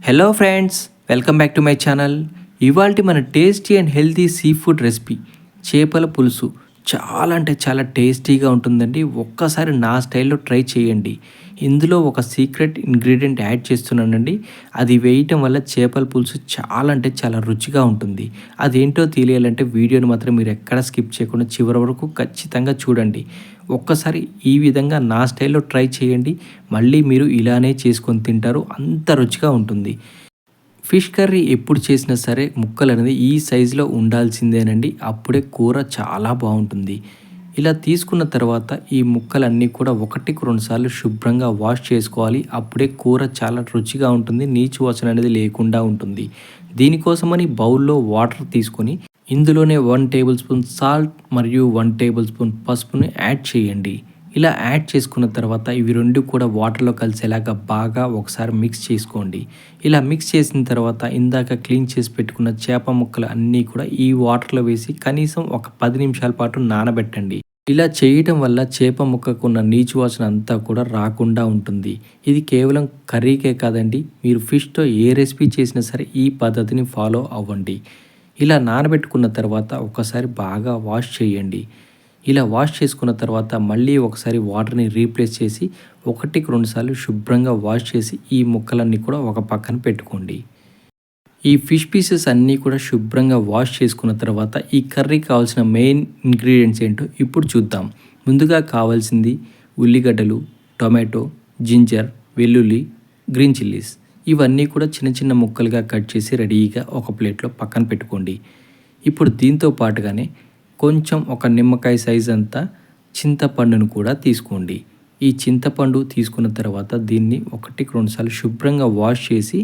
Hello friends, welcome back to my channel. ఇవాల్టి మన tasty and healthy sea food recipe చేపల పులుసు. చాలా అంటే చాలా టేస్టీగా ఉంటుందండి. ఒక్కసారి నా స్టైల్లో ట్రై చేయండి. ఇందులో ఒక సీక్రెట్ ఇంగ్రీడియంట్ యాడ్ చేస్తున్నానండి. అది వేయటం వల్ల చేపల పులుసు చాలా అంటే చాలా రుచిగా ఉంటుంది. అదేంటో తెలియాలంటే వీడియోని మాత్రం మీరు ఎక్కడ స్కిప్ చేయకుండా చివరి వరకు ఖచ్చితంగా చూడండి. ఒక్కసారి ఈ విధంగా నా స్టైల్లో ట్రై చేయండి. మళ్ళీ మీరు ఇలానే చేసుకొని తింటారు, అంత రుచిగా ఉంటుంది. ఫిష్ కర్రీ ఎప్పుడు చేసినా సరే ముక్కలు అనేది ఈ సైజులో ఉండాల్సిందేనండి. అప్పుడే కూర చాలా బాగుంటుంది. ఇలా తీసుకున్న తర్వాత ఈ ముక్కలన్నీ కూడా ఒకటికి రెండు సార్లు శుభ్రంగా వాష్ చేసుకోవాలి. అప్పుడే కూర చాలా రుచిగా ఉంటుంది, నీచు వాసన అనేది లేకుండా ఉంటుంది. దీనికోసమని బౌల్లో వాటర్ తీసుకొని ఇందులోనే 1 టేబుల్ స్పూన్ సాల్ట్ మరియు 1 టేబుల్ స్పూన్ పసుపుని యాడ్ చేయండి. ఇలా యాడ్ చేసుకున్న తర్వాత ఇవి రెండు కూడా వాటర్లో కలిసేలాగా బాగా ఒకసారి మిక్స్ చేసుకోండి. ఇలా మిక్స్ చేసిన తర్వాత ఇందాక క్లీన్ చేసి పెట్టుకున్న చేప ముక్కలు అన్నీ కూడా ఈ వాటర్లో వేసి కనీసం ఒక 10 నిమిషాల పాటు నానబెట్టండి. ఇలా చేయటం వల్ల చేప ముక్కకున్న నీచు వాసన అంతా కూడా రాకుండా ఉంటుంది. ఇది కేవలం కర్రీకే కాదండి, మీరు ఫిష్తో ఏ రెసిపీ చేసినా సరే ఈ పద్ధతిని ఫాలో అవ్వండి. ఇలా నానబెట్టుకున్న తర్వాత ఒకసారి బాగా వాష్ చేయండి. ఇలా వాష్ చేసుకున్న తర్వాత మళ్ళీ ఒకసారి వాటర్ని రీప్లేస్ చేసి ఒకటికి రెండు సార్లు శుభ్రంగా వాష్ చేసి ఈ ముక్కలన్నీ కూడా ఒక పక్కన పెట్టుకోండి. ఈ ఫిష్ పీసెస్ అన్నీ కూడా శుభ్రంగా వాష్ చేసుకున్న తర్వాత ఈ కర్రీకి కావాల్సిన మెయిన్ ఇంగ్రీడియంట్స్ ఏంటో ఇప్పుడు చూద్దాం. ముందుగా కావాల్సింది ఉల్లిగడ్డలు, టొమాటో, జింజర్, వెల్లుల్లి, గ్రీన్ చిల్లీస్. ఇవన్నీ కూడా చిన్న చిన్న ముక్కలుగా కట్ చేసి రెడీగా ఒక ప్లేట్లో పక్కన పెట్టుకోండి. ఇప్పుడు దీంతో పాటుగానే కొంచెం ఒక నిమ్మకాయ సైజ్ అంతా చింతపండును కూడా తీసుకోండి. ఈ చింతపండు తీసుకున్న తర్వాత దీన్ని ఒకటికి రెండు సార్లు శుభ్రంగా వాష్ చేసి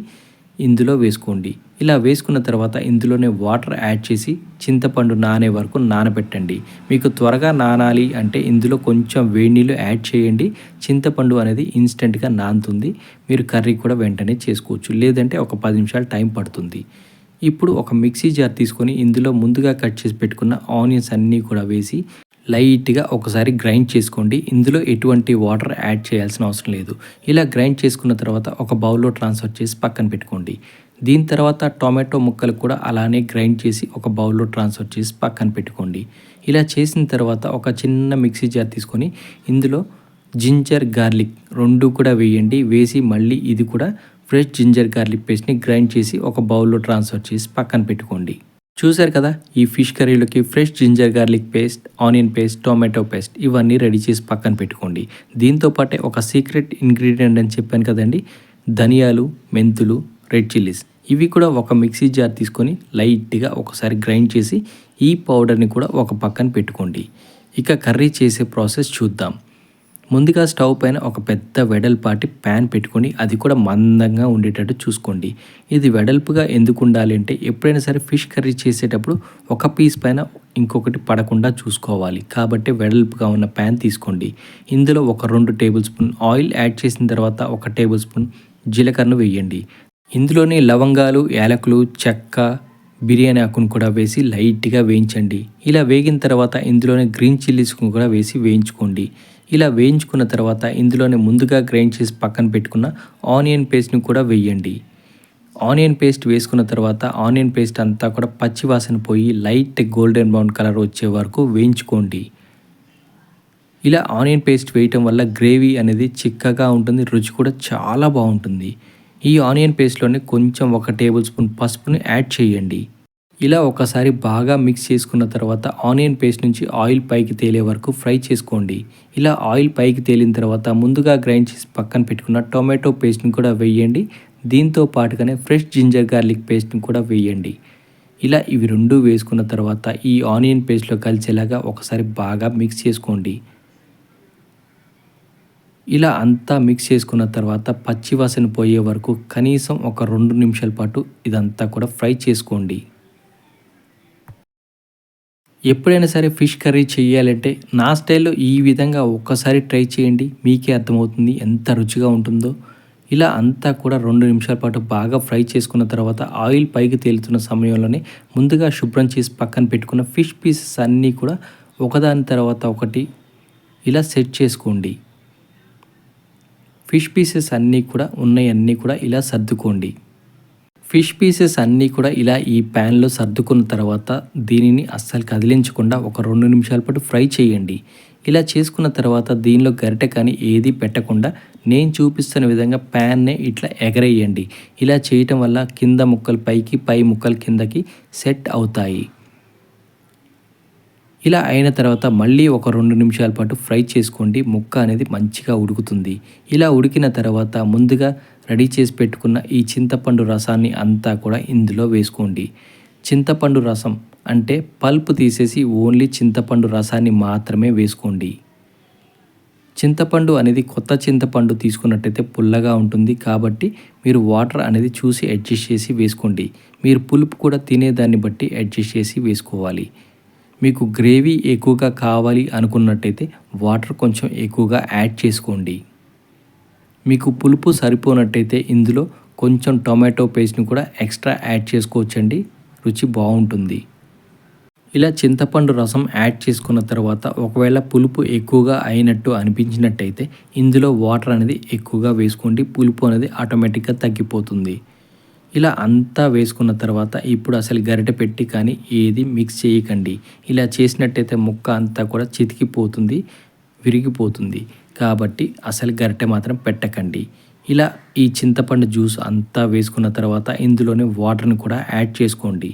ఇందులో వేసుకోండి. ఇలా వేసుకున్న తర్వాత ఇందులోనే వాటర్ యాడ్ చేసి చింతపండు నానే వరకు నానబెట్టండి. మీకు త్వరగా నానాలి అంటే ఇందులో కొంచెం వేడి నీళ్ళు యాడ్ చేయండి. చింతపండు అనేది ఇన్స్టెంట్గా నానుతుంది. మీరు కర్రీ కూడా వెంటనే చేసుకోవచ్చు, లేదంటే ఒక 10 నిమిషాలు టైం పడుతుంది. ఇప్పుడు ఒక మిక్సీ జార్ తీసుకొని ఇందులో ముందుగా కట్ చేసి పెట్టుకున్న ఆనియన్స్ అన్నీ కూడా వేసి లైట్గా ఒకసారి గ్రైండ్ చేసుకోండి. ఇందులో ఎటువంటి వాటర్ యాడ్ చేయాల్సిన అవసరం లేదు. ఇలా గ్రైండ్ చేసుకున్న తర్వాత ఒక బౌల్లో ట్రాన్స్ఫర్ చేసి పక్కన పెట్టుకోండి. దీని తర్వాత టొమాటో ముక్కలు కూడా అలానే గ్రైండ్ చేసి ఒక బౌల్లో ట్రాన్స్ఫర్ చేసి పక్కన పెట్టుకోండి. ఇలా చేసిన తర్వాత ఒక చిన్న మిక్సీ జార్ తీసుకొని ఇందులో జింజర్, గార్లిక్ రెండు కూడా వేయండి. వేసి మళ్ళీ ఇది కూడా ఫ్రెష్ జింజర్ గార్లిక్ పేస్ట్ని గ్రైండ్ చేసి ఒక బౌల్లో ట్రాన్స్ఫర్ చేసి పక్కన పెట్టుకోండి. చూసారు కదా, ఈ ఫిష్ కర్రీలోకి fresh ginger garlic paste, onion paste, tomato paste ఇవన్నీ రెడీ చేసి పక్కన పెట్టుకోండి. దీంతో పాటే ఒక సీక్రెట్ ఇంగ్రీడియంట్ అని చెప్పాను కదండి, ధనియాలు, మెంతులు, రెడ్ చిల్లీస్. ఇవి కూడా ఒక మిక్సీ జార్ తీసుకొని లైట్గా ఒకసారి గ్రైండ్ చేసి ఈ పౌడర్ని కూడా ఒక పక్కన పెట్టుకోండి. ఇక కర్రీ చేసే ప్రాసెస్ చూద్దాం. ముందుగా స్టవ్ పైన ఒక పెద్ద వెడల్పాటి ప్యాన్ పెట్టుకొని అది కూడా మందంగా ఉండేటట్టు చూసుకోండి. ఇది వెడల్పుగా ఎందుకు ఉండాలి అంటే ఎప్పుడైనా సరే ఫిష్ కర్రీ చేసేటప్పుడు ఒక పీస్ పైన ఇంకొకటి పడకుండా చూసుకోవాలి. కాబట్టి వెడల్పుగా ఉన్న ప్యాన్ తీసుకోండి. ఇందులో ఒక 2 టేబుల్ స్పూన్ ఆయిల్ యాడ్ చేసిన తర్వాత 1 టేబుల్ స్పూన్ జీలకర్రను వేయండి. ఇందులోని లవంగాలు, యాలకులు, చెక్క, బిర్యానీ ఆకును కూడా వేసి లైట్గా వేయించండి. ఇలా వేగిన తర్వాత ఇందులోనే గ్రీన్ చిల్లీస్ను కూడా వేసి వేయించుకోండి. ఇలా వేయించుకున్న తర్వాత ఇందులోనే ముందుగా గ్రైండ్ చేసి పక్కన పెట్టుకున్న ఆనియన్ పేస్ట్ని కూడా వేయండి. ఆనియన్ పేస్ట్ వేసుకున్న తర్వాత ఆనియన్ పేస్ట్ అంతా కూడా పచ్చి వాసన పోయి లైట్ గోల్డెన్ బ్రౌన్ కలర్ వచ్చే వరకు వేయించుకోండి. ఇలా ఆనియన్ పేస్ట్ వేయటం వల్ల గ్రేవీ అనేది చిక్కగా ఉంటుంది, రుచి కూడా చాలా బాగుంటుంది. ఈ ఆనియన్ పేస్ట్లోనే కొంచెం 1 టేబుల్ స్పూన్ పసుపుని యాడ్ చేయండి. ఇలా ఒకసారి బాగా మిక్స్ చేసుకున్న తర్వాత ఆనియన్ పేస్ట్ నుంచి ఆయిల్ పైకి తేలే వరకు ఫ్రై చేసుకోండి. ఇలా ఆయిల్ పైకి తేలిన తర్వాత ముందుగా గ్రైండ్ చేసి పక్కన పెట్టుకున్న టొమాటో పేస్ట్ని కూడా వేయండి. దీంతో పాటుగానే ఫ్రెష్ జింజర్ గార్లిక్ పేస్ట్ని కూడా వేయండి. ఇలా ఇవి రెండు వేసుకున్న తర్వాత ఈ ఆనియన్ పేస్ట్లో కలిసేలాగా ఒకసారి బాగా మిక్స్ చేసుకోండి. ఇలా అంతా మిక్స్ చేసుకున్న తర్వాత పచ్చివాసన పోయే వరకు కనీసం ఒక 2 నిమిషాల పాటు ఇదంతా కూడా ఫ్రై చేసుకోండి. ఎప్పుడైనా సరే ఫిష్ కర్రీ చేయాలంటే నా స్టైల్లో ఈ విధంగా ఒక్కసారి ట్రై చేయండి, మీకే అర్థమవుతుంది ఎంత రుచిగా ఉంటుందో. ఇలా అంతా కూడా 2 నిమిషాల పాటు బాగా ఫ్రై చేసుకున్న తర్వాత ఆయిల్ పైకి తేలుతున్న సమయంలోనే ముందుగా శుభ్రం చేసి పక్కన పెట్టుకున్న ఫిష్ పీసెస్ అన్నీ కూడా ఒకదాని తర్వాత ఒకటి ఇలా సెట్ చేసుకోండి. ఫిష్ పీసెస్ అన్నీ కూడా ఉన్నాయన్నీ కూడా ఇలా సర్దుకోండి. ఫిష్ పీసెస్ అన్నీ కూడా ఇలా ఈ ప్యాన్లో సర్దుకున్న తర్వాత దీనిని అస్సలు కదిలించకుండా ఒక 2 నిమిషాల పాటు ఫ్రై చేయండి. ఇలా చేసుకున్న తర్వాత దీనిలో గరిటె కానీ ఏది పెట్టకుండా నేను చూపిస్తున్న విధంగా ప్యాన్నే ఇట్లా ఎగరేయండి. ఇలా చేయటం వల్ల కింద ముక్కలు పైకి, పై ముక్కలు కిందకి సెట్ అవుతాయి. ఇలా అయిన తర్వాత మళ్ళీ ఒక 2 నిమిషాల పాటు ఫ్రై చేసుకోండి. ముక్క అనేది మంచిగా ఉడుకుతుంది. ఇలా ఉడికిన తర్వాత ముందుగా రెడీ చేసి పెట్టుకున్న ఈ చింతపండు రసాన్ని అంతా కూడా ఇందులో వేసుకోండి. చింతపండు రసం అంటే పల్ప్ తీసేసి ఓన్లీ చింతపండు రసాన్ని మాత్రమే వేసుకోండి. చింతపండు అనేది కొత్త చింతపండు తీసుకున్నట్టయితే పుల్లగా ఉంటుంది కాబట్టి మీరు వాటర్ అనేది చూసి అడ్జస్ట్ చేసి వేసుకోండి. మీరు పులుపు కూడా తినేదాన్ని బట్టి అడ్జస్ట్ చేసి వేసుకోవాలి. మీకు గ్రేవీ ఎక్కువగా కావాలి అనుకున్నట్టయితే వాటర్ కొంచెం ఎక్కువగా యాడ్ చేసుకోండి. మీకు పులుపు సరిపోనట్టయితే ఇందులో కొంచెం టొమాటో పేస్ట్ని కూడా ఎక్స్ట్రా యాడ్ చేసుకోవచ్చండి. రుచి బాగుంటుంది. ఇలా చింతపండు రసం యాడ్ చేసుకున్న తర్వాత ఒకవేళ పులుపు ఎక్కువగా అయినట్టు అనిపించినట్టయితే ఇందులో వాటర్ అనేది ఎక్కువగా వేసుకోండి. పులుపు అనేది ఆటోమేటిక్గా తగ్గిపోతుంది. ఇలా అంతా వేసుకున్న తర్వాత ఇప్పుడు అసలు గరిటె పెట్టి కానీ ఏది మిక్స్ చేయకండి. ఇలా చేసినట్టయితే ముక్క అంతా కూడా చితికిపోతుంది, విరిగిపోతుంది. కాబట్టి అసలు గరిటె మాత్రం పెట్టకండి. ఇలా ఈ చింతపండు జ్యూస్ అంతా వేసుకున్న తర్వాత ఇందులోనే వాటర్ని కూడా యాడ్ చేసుకోండి.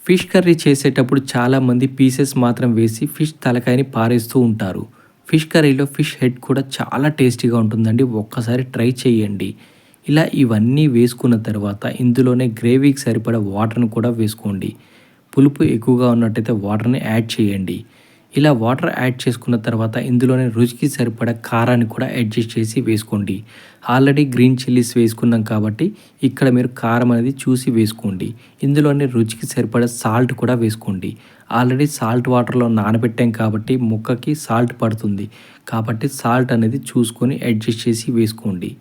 ఫిష్ కర్రీ చేసేటప్పుడు చాలామంది పీసెస్ మాత్రం వేసి ఫిష్ తలకాయని పారేస్తూ ఉంటారు. ఫిష్ కర్రీలో ఫిష్ హెడ్ కూడా చాలా టేస్టీగా ఉంటుందండి. ఒక్కసారి ట్రై చేయండి. ఇలా ఇవన్నీ వేసుకున్న తర్వాత ఇందులోనే గ్రేవీకి సరిపడా వాటర్ని కూడా వేసుకోండి. పులుపు ఎక్కువగా ఉన్నట్టయితే వాటర్ని యాడ్ చేయండి. ఇలా వాటర్ యాడ్ చేసుకున్న తర్వాత ఇందులోనే రుచికి సరిపడా కారాన్ని కూడా అడ్జస్ట్ చేసి వేసుకోండి. ఆల్రెడీ గ్రీన్ చిల్లీస్ వేసుకున్నాం కాబట్టి ఇక్కడ మీరు కారం అనేది చూసి వేసుకోండి. ఇందులోనే రుచికి సరిపడా సాల్ట్ కూడా వేసుకోండి. ఆల్రెడీ సాల్ట్ వాటర్లో నానబెట్టాం కాబట్టి ముక్కకి సాల్ట్ పడుతుంది. కాబట్టి సాల్ట్ అనేది చూసుకొని అడ్జస్ట్ చేసి వేసుకోండి.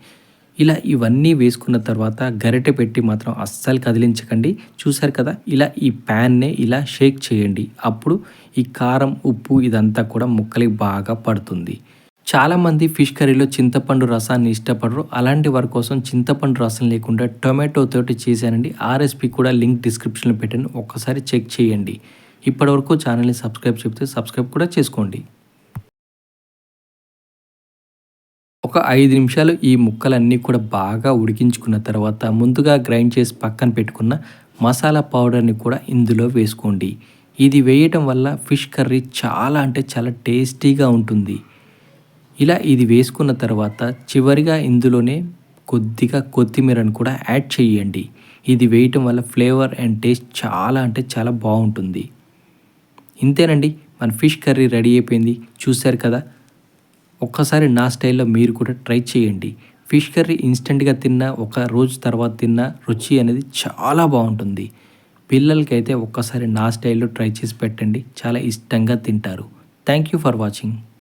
ఇలా ఇవన్నీ వేసుకున్న తర్వాత గరిటె పెట్టి మాత్రం అస్సలు కదిలించకండి. చూసారు కదా, ఇలా ఈ ప్యాన్నే ఇలా షేక్ చేయండి. అప్పుడు ఈ కారం, ఉప్పు ఇదంతా కూడా ముక్కలకి బాగా పడుతుంది. చాలామంది ఫిష్ కర్రీలో చింతపండు రసాన్ని ఇష్టపడరు. అలాంటి వారి కోసం చింతపండు రసం లేకుండా టొమాటో తోటి చేశానండి. ఆ రెసిపీ కూడా లింక్ డిస్క్రిప్షన్లో పెట్టాను. ఒక్కసారి చెక్ చేయండి. ఇప్పటివరకు ఛానల్ని సబ్స్క్రైబ్ కూడా చేసుకోండి. ఒక 5 నిమిషాలు ఈ ముక్కలన్నీ కూడా బాగా ఉడికించుకున్న తర్వాత ముందుగా గ్రైండ్ చేసి పక్కన పెట్టుకున్న మసాలా పౌడర్ని కూడా ఇందులో వేసుకోండి. ఇది వేయటం వల్ల ఫిష్ కర్రీ చాలా అంటే చాలా టేస్టీగా ఉంటుంది. ఇలా ఇది వేసుకున్న తర్వాత చివరిగా ఇందులోనే కొద్దిగా కొత్తిమీరను కూడా యాడ్ చేయండి. ఇది వేయటం వల్ల ఫ్లేవర్ అండ్ టేస్ట్ చాలా అంటే చాలా బాగుంటుంది. ఇంతేనండి, మన ఫిష్ కర్రీ రెడీ అయిపోయింది. చూశారు కదా. ఒక్కసారి నా స్టైల్లో మీరు కూడా ట్రై చేయండి. ఫిష్ కర్రీ ఇన్స్టెంట్గా తిన్నా, ఒక రోజు తర్వాత తిన్నా రుచి అనేది చాలా బాగుంటుంది. పిల్లలకైతే ఒక్కసారి నా స్టైల్లో ట్రై చేసి పెట్టండి. చాలా ఇష్టంగా తింటారు. Thank you for watching.